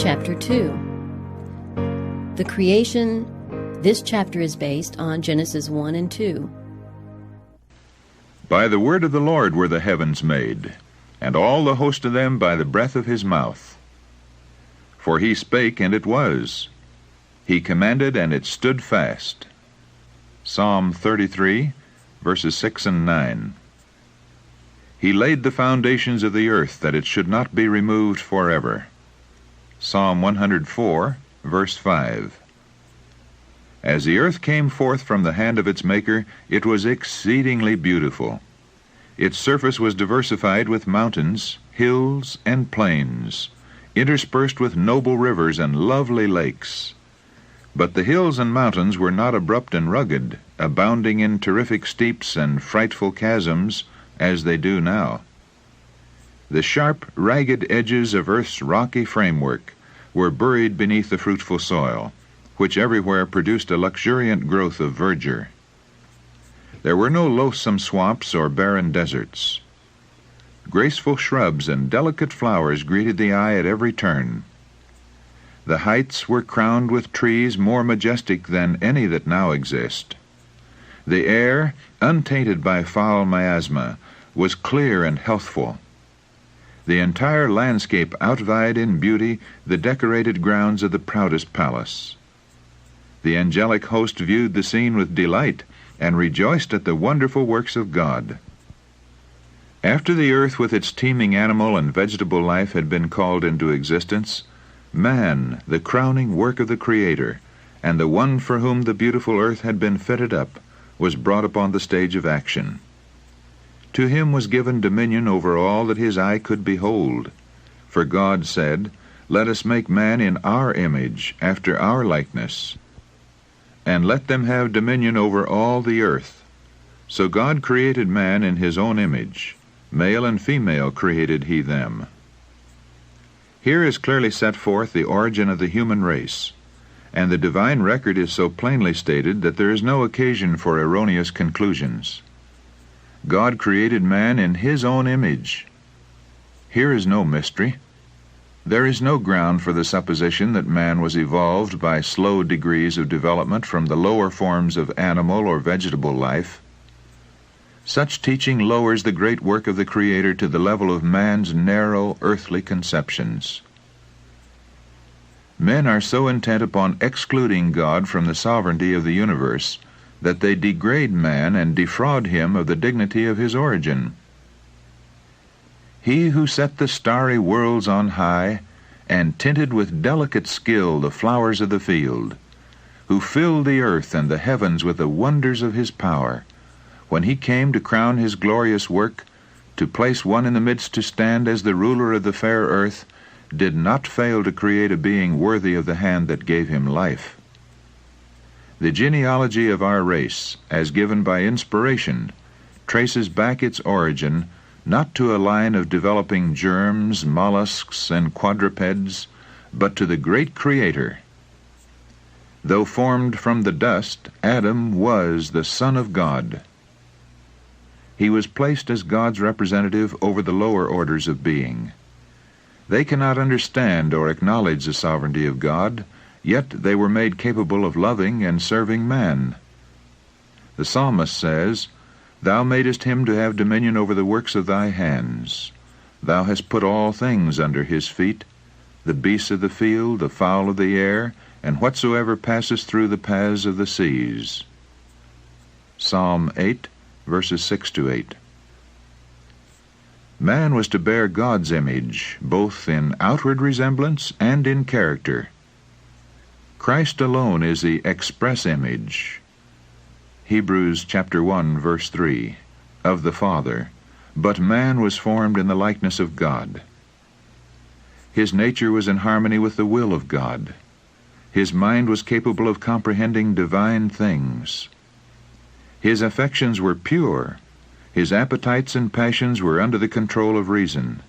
chapter 2. The creation, this chapter is based on Genesis 1 and 2. By the word of the Lord were the heavens made, and all the host of them by the breath of his mouth. For he spake, and it was. He commanded, and it stood fast. Psalm 33, verses 6 and 9. He laid the foundations of the earth, that it should not be removed forever. Psalm 104, verse 5. As the earth came forth from the hand of its Maker, it was exceedingly beautiful. Its surface was diversified with mountains, hills, and plains, interspersed with noble rivers and lovely lakes. But the hills and mountains were not abrupt and rugged, abounding in terrific steeps and frightful chasms, as they do now. The sharp, ragged edges of earth's rocky framework were buried beneath the fruitful soil, which everywhere produced a luxuriant growth of verdure. There were no loathsome swamps or barren deserts. Graceful shrubs and delicate flowers greeted the eye at every turn. The heights were crowned with trees more majestic than any that now exist. The air, untainted by foul miasma, was clear and healthful. The entire landscape outvied in beauty the decorated grounds of the proudest palace. The angelic host viewed the scene with delight and rejoiced at the wonderful works of God. After the earth with its teeming animal and vegetable life had been called into existence, man, the crowning work of the Creator, and the one for whom the beautiful earth had been fitted up, was brought upon the stage of action. To him was given dominion over all that his eye could behold. For God said, "Let us make man in our image, after our likeness, and let them have dominion over all the earth." So God created man in his own image. Male and female created he them. Here is clearly set forth the origin of the human race, and the divine record is so plainly stated that there is no occasion for erroneous conclusions. God created man in his own image. Here is no mystery. There is no ground for the supposition that man was evolved by slow degrees of development from the lower forms of animal or vegetable life. Such teaching lowers the great work of the Creator to the level of man's narrow, earthly conceptions. Men are so intent upon excluding God from the sovereignty of the universe that they degrade man and defraud him of the dignity of his origin. He who set the starry worlds on high, and tinted with delicate skill the flowers of the field, who filled the earth and the heavens with the wonders of his power, when he came to crown his glorious work, to place one in the midst to stand as the ruler of the fair earth, did not fail to create a being worthy of the hand that gave him life. The genealogy of our race, as given by inspiration, traces back its origin not to a line of developing germs, mollusks, and quadrupeds, but to the great Creator. Though formed from the dust, Adam was the Son of God. He was placed as God's representative over the lower orders of being. They cannot understand or acknowledge the sovereignty of God, yet they were made capable of loving and serving man. The psalmist says, "Thou madest him to have dominion over the works of thy hands. Thou hast put all things under his feet, the beasts of the field, the fowl of the air, and whatsoever passes through the paths of the seas." Psalm 8, verses 6 to 8. Man was to bear God's image, both in outward resemblance and in character. Christ alone is the express image, Hebrews chapter 1, verse 3, of the Father, but man was formed in the likeness of God. His nature was in harmony with the will of God. His mind was capable of comprehending divine things. His affections were pure. His appetites and passions were under the control of reason.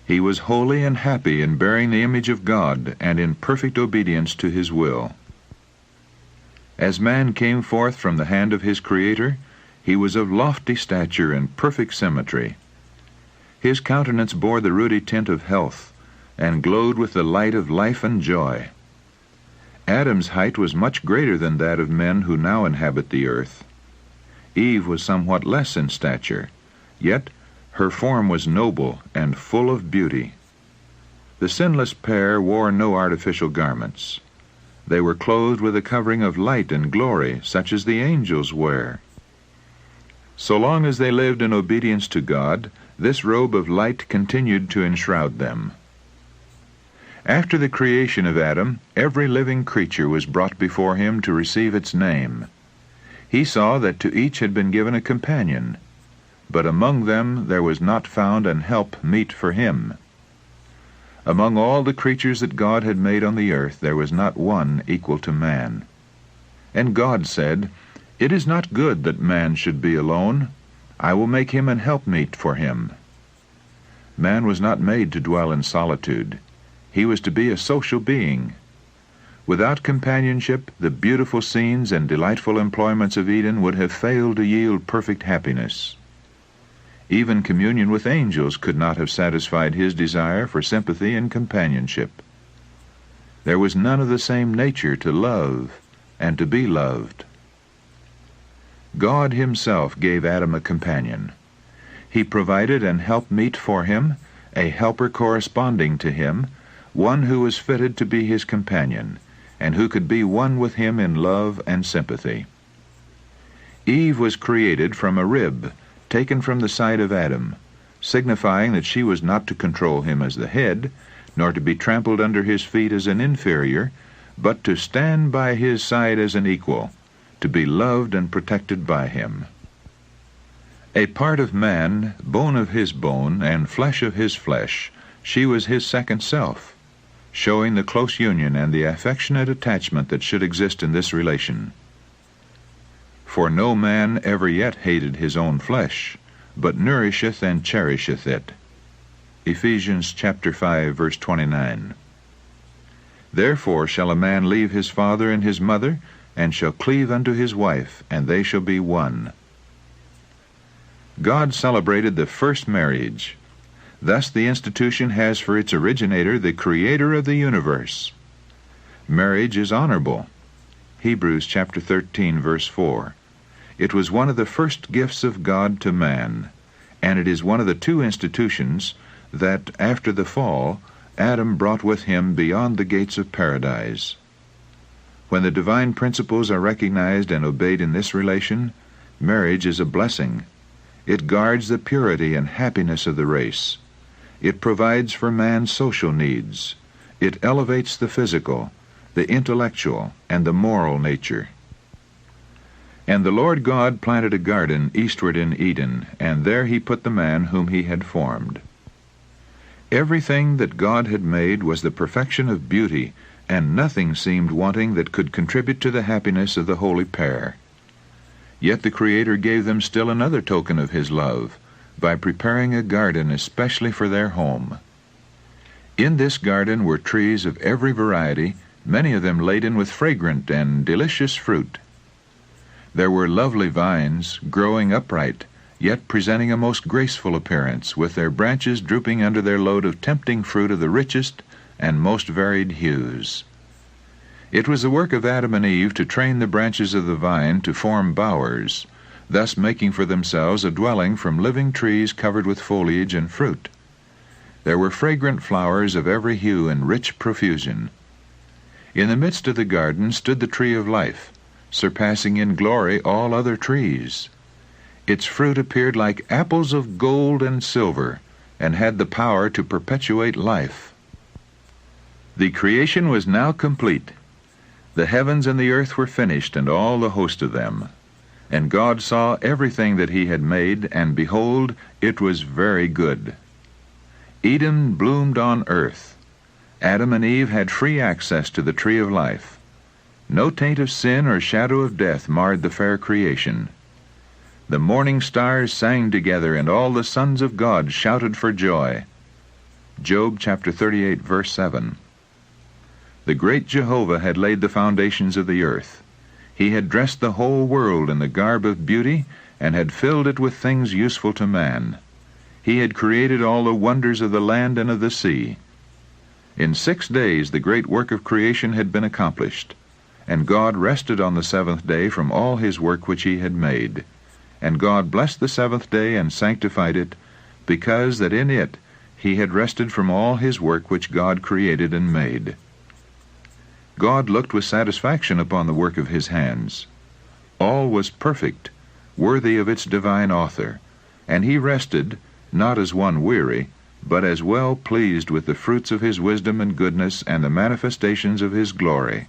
He was holy and happy in bearing the image of God and in perfect obedience to his will. As man came forth from the hand of his Creator, he was of lofty stature and perfect symmetry. His countenance bore the ruddy tint of health, and glowed with the light of life and joy. Adam's height was much greater than that of men who now inhabit the earth. Eve was somewhat less in stature, yet her form was noble and full of beauty. The sinless pair wore no artificial garments. They were clothed with a covering of light and glory, such as the angels wear. So long as they lived in obedience to God, this robe of light continued to enshroud them. After the creation of Adam, every living creature was brought before him to receive its name. He saw that to each had been given a companion, but among them there was not found an help meet for him. Among all the creatures that God had made on the earth, there was not one equal to man. And God said, "It is not good that man should be alone. I will make him an helpmeet for him." Man was not made to dwell in solitude. He was to be a social being. Without companionship, the beautiful scenes and delightful employments of Eden would have failed to yield perfect happiness. Even communion with angels could not have satisfied his desire for sympathy and companionship. There was none of the same nature to love and to be loved. God himself gave Adam a companion. He provided an helpmeet for him, a helper corresponding to him, one who was fitted to be his companion, and who could be one with him in love and sympathy. Eve was created from a rib, taken from the side of Adam, signifying that she was not to control him as the head, nor to be trampled under his feet as an inferior, but to stand by his side as an equal, to be loved and protected by him. A part of man, bone of his bone, and flesh of his flesh, she was his second self, showing the close union and the affectionate attachment that should exist in this relation. For no man ever yet hated his own flesh, but nourisheth and cherisheth it. Ephesians chapter 5, verse 29. Therefore shall a man leave his father and his mother, and shall cleave unto his wife, and they shall be one. God celebrated the first marriage. Thus the institution has for its originator the Creator of the universe. Marriage is honorable. Hebrews chapter 13, verse 4. It was one of the first gifts of God to man, and it is one of the two institutions that, after the fall, Adam brought with him beyond the gates of paradise. When the divine principles are recognized and obeyed in this relation, marriage is a blessing. It guards the purity and happiness of the race. It provides for man's social needs. It elevates the physical, the intellectual, and the moral nature. And the Lord God planted a garden eastward in Eden, and there he put the man whom he had formed. Everything that God had made was the perfection of beauty, and nothing seemed wanting that could contribute to the happiness of the holy pair. Yet the Creator gave them still another token of his love, by preparing a garden especially for their home. In this garden were trees of every variety, many of them laden with fragrant and delicious fruit. There were lovely vines, growing upright, yet presenting a most graceful appearance, with their branches drooping under their load of tempting fruit of the richest and most varied hues. It was the work of Adam and Eve to train the branches of the vine to form bowers, thus making for themselves a dwelling from living trees covered with foliage and fruit. There were fragrant flowers of every hue and rich profusion. In the midst of the garden stood the tree of life, surpassing in glory all other trees. Its fruit appeared like apples of gold and silver, and had the power to perpetuate life. The creation was now complete. The heavens and the earth were finished, and all the host of them. And God saw everything that he had made, and behold, it was very good. Eden bloomed on earth. Adam and Eve had free access to the tree of life. No taint of sin or shadow of death marred the fair creation. The morning stars sang together, and all the sons of God shouted for joy. Job chapter 38, verse 7. The great Jehovah had laid the foundations of the earth. He had dressed the whole world in the garb of beauty, and had filled it with things useful to man. He had created all the wonders of the land and of the sea. In 6 days the great work of creation had been accomplished, and God rested on the seventh day from all his work which he had made. And God blessed the seventh day and sanctified it, because that in it he had rested from all his work which God created and made. God looked with satisfaction upon the work of his hands. All was perfect, worthy of its divine author, and he rested, not as one weary, but as well pleased with the fruits of his wisdom and goodness and the manifestations of his glory.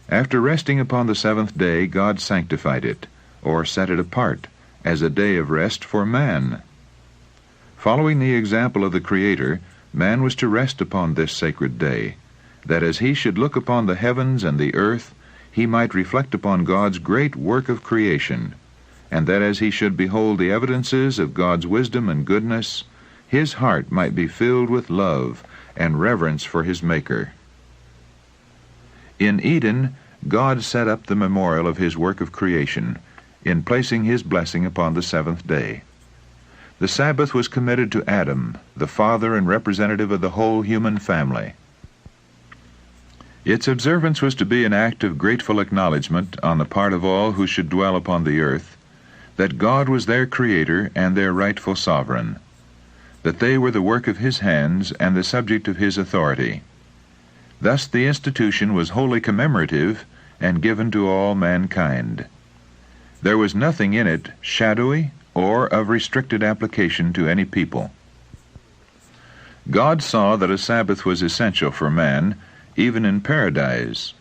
After resting upon the seventh day, God sanctified it, or set it apart, as a day of rest for man. Following the example of the Creator, man was to rest upon this sacred day, that as he should look upon the heavens and the earth, he might reflect upon God's great work of creation, and that as he should behold the evidences of God's wisdom and goodness, his heart might be filled with love and reverence for his Maker. In Eden, God set up the memorial of his work of creation, in placing his blessing upon the seventh day. The Sabbath was committed to Adam, the father and representative of the whole human family. Its observance was to be an act of grateful acknowledgment on the part of all who should dwell upon the earth, that God was their Creator and their rightful sovereign, that they were the work of his hands and the subject of his authority. Thus the institution was wholly commemorative and given to all mankind. There was nothing in it shadowy or of restricted application to any people. God saw that a Sabbath was essential for man, even in paradise.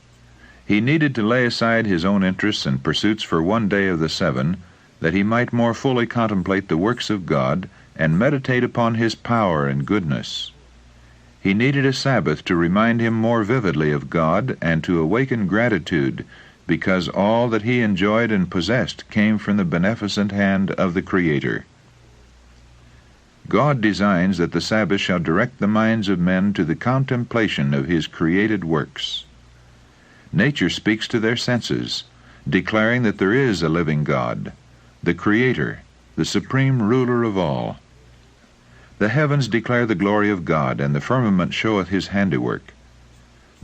He needed to lay aside his own interests and pursuits for one day of the 7, that he might more fully contemplate the works of God and meditate upon his power and goodness. He needed a Sabbath to remind him more vividly of God and to awaken gratitude, because all that he enjoyed and possessed came from the beneficent hand of the Creator. God designs that the Sabbath shall direct the minds of men to the contemplation of his created works. Nature speaks to their senses, declaring that there is a living God, the Creator, the supreme ruler of all. The heavens declare the glory of God, and the firmament showeth his handiwork.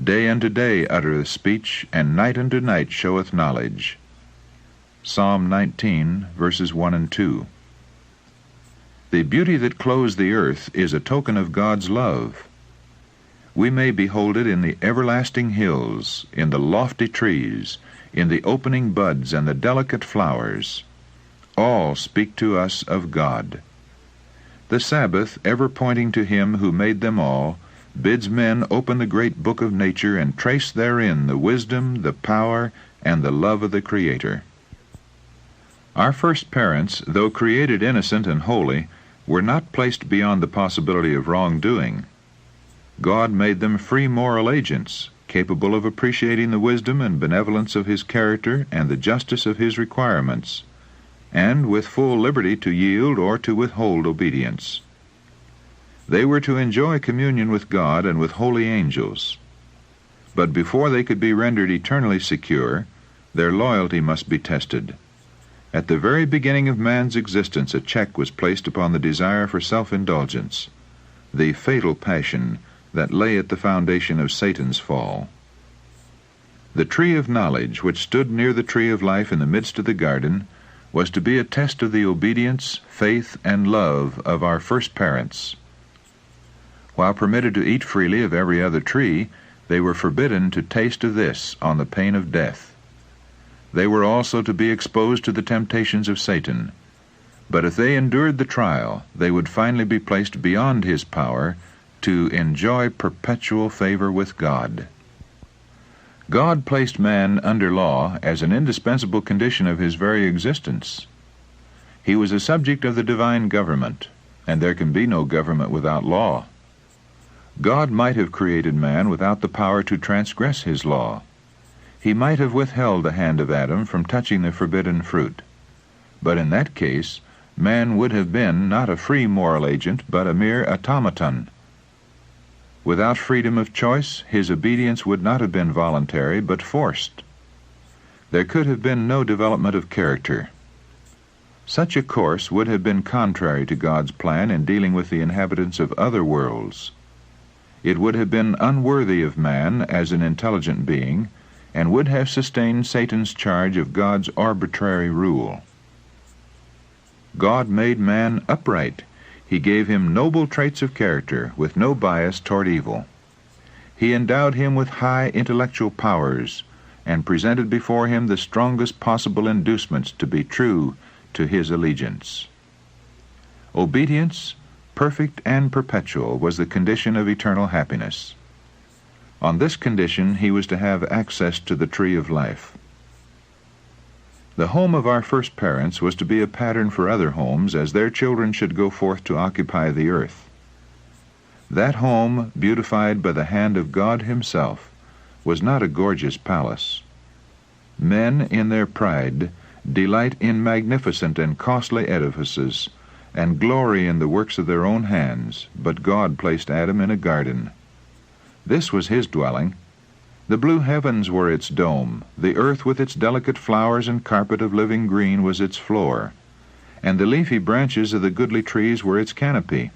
Day unto day uttereth speech, and night unto night showeth knowledge. Psalm 19, verses 1 and 2. The beauty that clothes the earth is a token of God's love. We may behold it in the everlasting hills, in the lofty trees, in the opening buds and the delicate flowers. All speak to us of God. The Sabbath, ever pointing to him who made them all, bids men open the great book of nature and trace therein the wisdom, the power, and the love of the Creator. Our first parents, though created innocent and holy, were not placed beyond the possibility of wrongdoing. God made them free moral agents, capable of appreciating the wisdom and benevolence of his character and the justice of his requirements, and with full liberty to yield or to withhold obedience. They were to enjoy communion with God and with holy angels. But before they could be rendered eternally secure, their loyalty must be tested. At the very beginning of man's existence, a check was placed upon the desire for self-indulgence, the fatal passion that lay at the foundation of Satan's fall. The tree of knowledge, which stood near the tree of life in the midst of the garden, was to be a test of the obedience, faith, and love of our first parents. While permitted to eat freely of every other tree, they were forbidden to taste of this on the pain of death. They were also to be exposed to the temptations of Satan. But if they endured the trial, they would finally be placed beyond his power to enjoy perpetual favor with God. God placed man under law as an indispensable condition of his very existence. He was a subject of the divine government, and there can be no government without law. God might have created man without the power to transgress his law. He might have withheld the hand of Adam from touching the forbidden fruit. But in that case, man would have been not a free moral agent, but a mere automaton. Without freedom of choice, his obedience would not have been voluntary, but forced. There could have been no development of character. Such a course would have been contrary to God's plan in dealing with the inhabitants of other worlds. it would have been unworthy of man as an intelligent being, and would have sustained Satan's charge of God's arbitrary rule. God made man upright. He gave him noble traits of character, with no bias toward evil. He endowed him with high intellectual powers, and presented before him the strongest possible inducements to be true to his allegiance. Obedience, perfect and perpetual, was the condition of eternal happiness. On this condition he was to have access to the tree of life. The home of our first parents was to be a pattern for other homes, as their children should go forth to occupy the earth. That home, beautified by the hand of God himself, was not a gorgeous palace. Men, in their pride, delight in magnificent and costly edifices, and glory in the works of their own hands, but God placed Adam in a garden. This was his dwelling. The blue heavens were its dome, the earth with its delicate flowers and carpet of living green was its floor, and the leafy branches of the goodly trees were its canopy.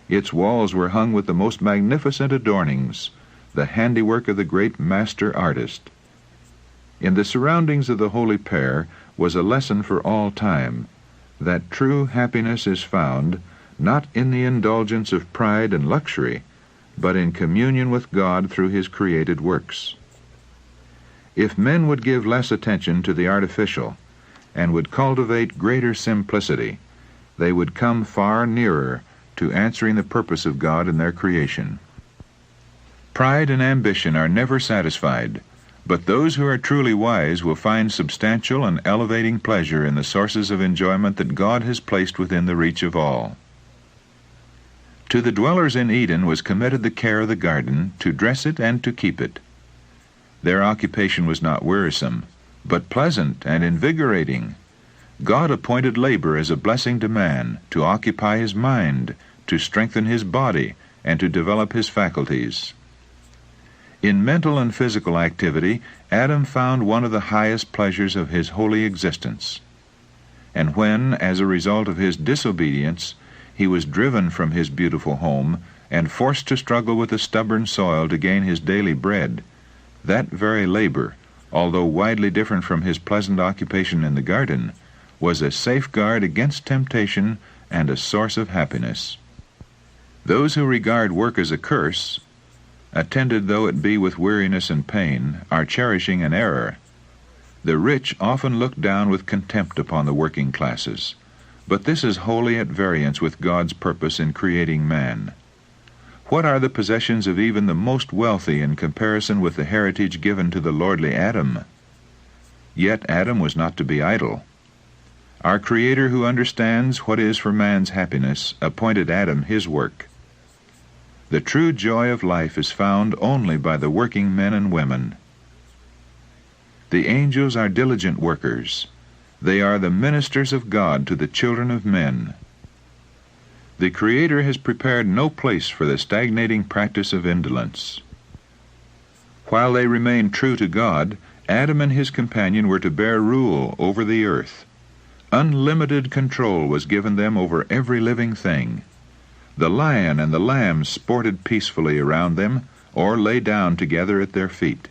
Its walls were hung with the most magnificent adornings, the handiwork of the great master artist. In the surroundings of the holy pair was a lesson for all time, that true happiness is found not in the indulgence of pride and luxury, but in communion with God through his created works. If men would give less attention to the artificial, and would cultivate greater simplicity, they would come far nearer to answering the purpose of God in their creation. Pride and ambition are never satisfied, but those who are truly wise will find substantial and elevating pleasure in the sources of enjoyment that God has placed within the reach of all. To the dwellers in Eden was committed the care of the garden, to dress it and to keep it. Their occupation was not wearisome, but pleasant and invigorating. God appointed labor as a blessing to man, to occupy his mind, to strengthen his body, and to develop his faculties. In mental and physical activity, Adam found one of the highest pleasures of his holy existence. And when, as a result of his disobedience, he was driven from his beautiful home and forced to struggle with the stubborn soil to gain his daily bread, that very labor, although widely different from his pleasant occupation in the garden, was a safeguard against temptation and a source of happiness. Those who regard work as a curse, attended though it be with weariness and pain, are cherishing an error. The rich often look down with contempt upon the working classes, but this is wholly at variance with God's purpose in creating man. What are the possessions of even the most wealthy in comparison with the heritage given to the lordly Adam? Yet Adam was not to be idle. Our Creator, who understands what is for man's happiness, appointed Adam his work. The true joy of life is found only by the working men and women. The angels are diligent workers. They are the ministers of God to the children of men. The Creator has prepared no place for the stagnating practice of indolence. While they remained true to God, Adam and his companion were to bear rule over the earth. Unlimited control was given them over every living thing. The lion and the lamb sported peacefully around them, or lay down together at their feet.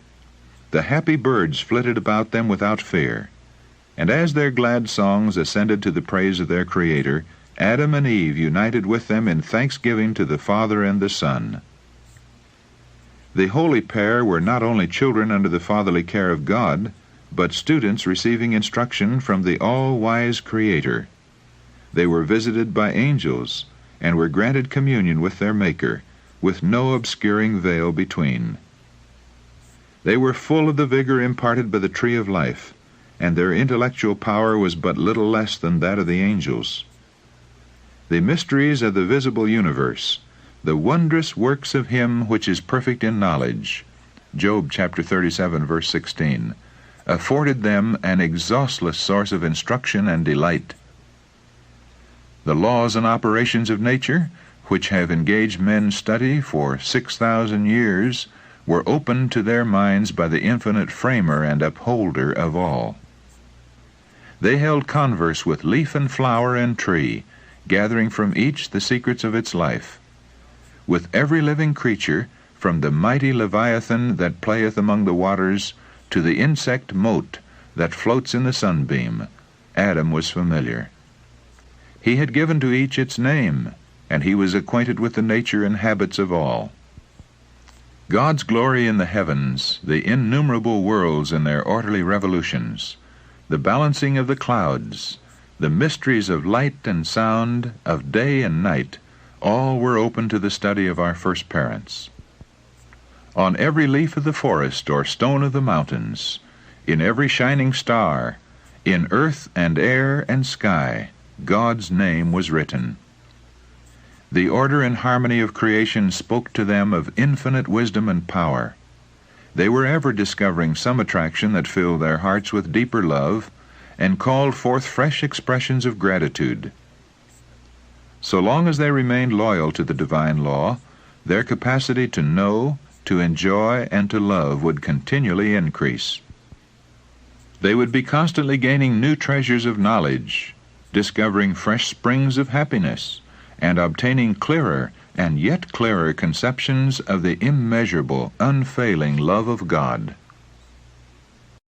The happy birds flitted about them without fear. And as their glad songs ascended to the praise of their Creator, Adam and Eve united with them in thanksgiving to the Father and the Son. The holy pair were not only children under the fatherly care of God, but students receiving instruction from the all-wise Creator. They were visited by angels, and were granted communion with their Maker, with no obscuring veil between. They were full of the vigor imparted by the tree of life, and their intellectual power was but little less than that of the angels. The mysteries of the visible universe, the wondrous works of Him which is perfect in knowledge, Job chapter 37, verse 16, afforded them an exhaustless source of instruction and delight. The laws and operations of nature, which have engaged men's study for 6,000 years, were opened to their minds by the infinite Framer and Upholder of all. They held converse with leaf and flower and tree, gathering from each the secrets of its life. with every living creature, from the mighty Leviathan that playeth among the waters to the insect mote that floats in the sunbeam, Adam was familiar. He had given to each its name, and he was acquainted with the nature and habits of all. God's glory in the heavens, the innumerable worlds and their orderly revolutions, the balancing of the clouds, the mysteries of light and sound, of day and night, all were open to the study of our first parents. On every leaf of the forest or stone of the mountains, in every shining star, in earth and air and sky, God's name was written. The order and harmony of creation spoke to them of infinite wisdom and power. They were ever discovering some attraction that filled their hearts with deeper love and called forth fresh expressions of gratitude. So long as they remained loyal to the divine law, their capacity to know, to enjoy, and to love would continually increase. They would be constantly gaining new treasures of knowledge, discovering fresh springs of happiness, and obtaining clearer and yet clearer conceptions of the immeasurable, unfailing love of God.